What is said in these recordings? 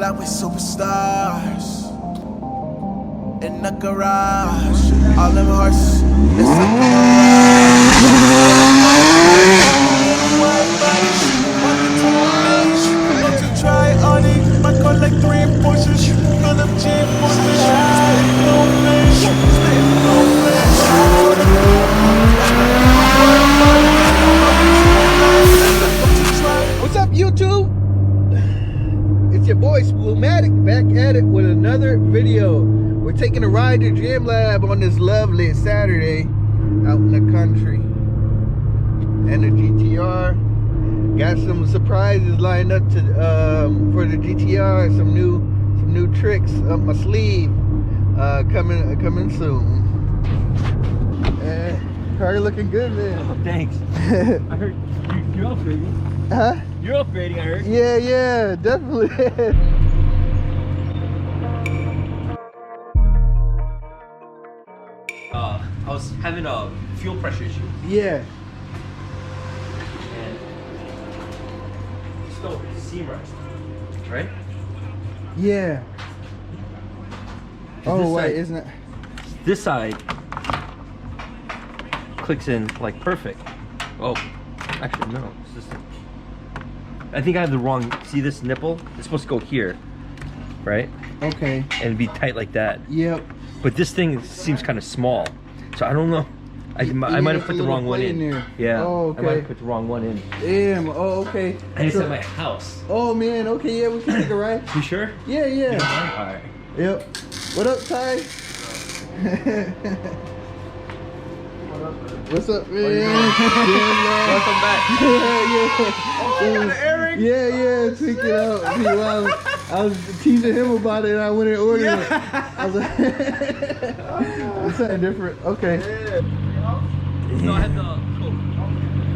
like we superstars in the garage. All them hearts, it's like a mirage. To try on it, I got like 3 pushes. Fill them gym pushes. Spitting no flesh, spitting no flesh. What's up, YouTube? It's your boy Spoolmatic back at it with another video. We're taking a ride to Jam Lab on this lovely Saturday out in the country. And the GT-R. Got some surprises lined up to for the GT-R. Some new tricks up my sleeve. Coming soon. Car looking good, man. Oh, thanks. I heard you're upgrading. Huh? You're upgrading, I heard. Yeah, definitely. I was having a fuel pressure issue. Yeah. And still seam rest, right? Yeah. Oh, wait, isn't it? This side clicks in like perfect. Oh, actually no. It's just, I think I have the wrong. See this nipple? It's supposed to go here, right? Okay. And be tight like that. Yep. But this thing seems kind of small, so I don't know. I might have put the wrong one in. There. Yeah. Oh, okay. I might have put the wrong one in. Damn. Oh, okay. And it's at my house. Oh man. Okay. Yeah, we can take a ride. You sure? Yeah. Yeah. All right. Yep. What up, Ty? What's up, man? Welcome back. Yeah, tweak it out. I was teasing him about it and I went and ordered it. I was like, it's something different. Okay. No, I had the coat.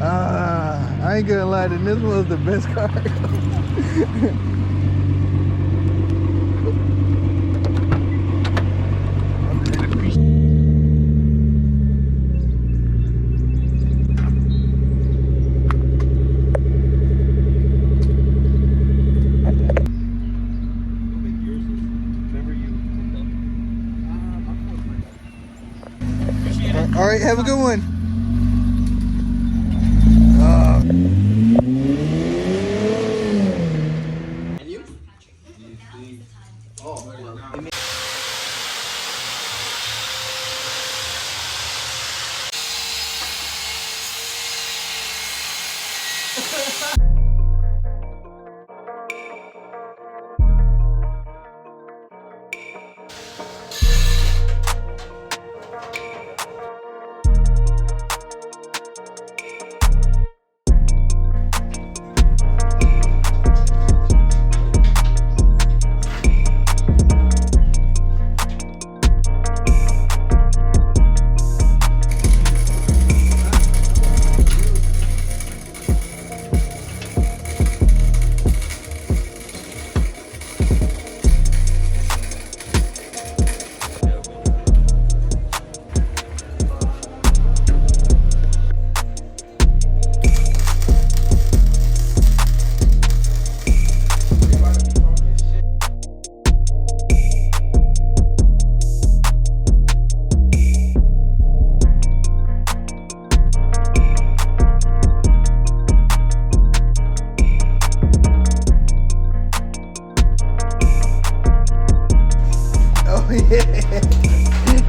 I ain't gonna lie, the Nismo is the best car. All right, have a good one. And you?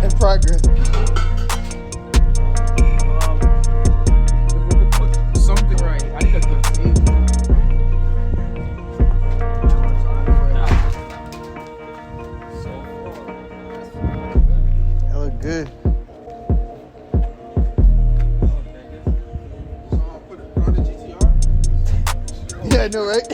In progress. If we could put something right, I need a good table. That look good. Put it on the GT-R. Yeah, I know, right?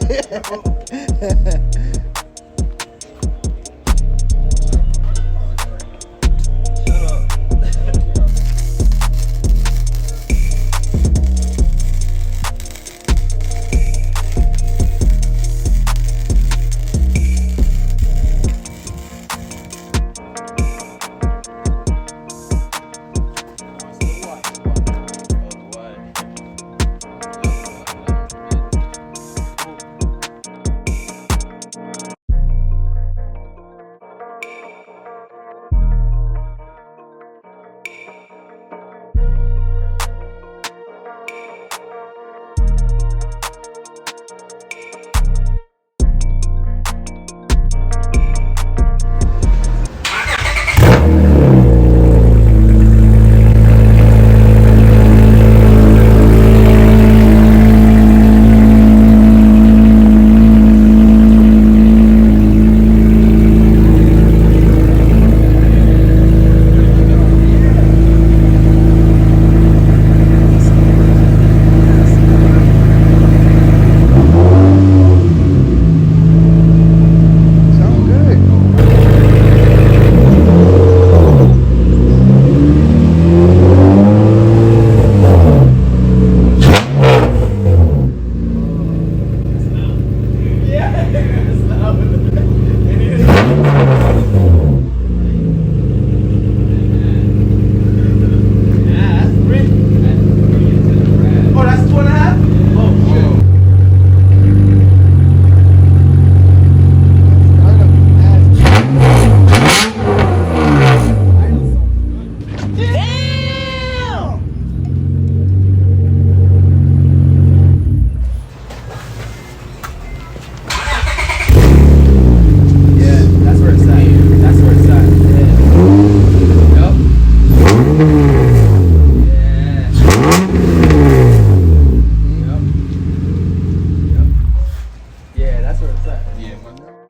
Yeah, man.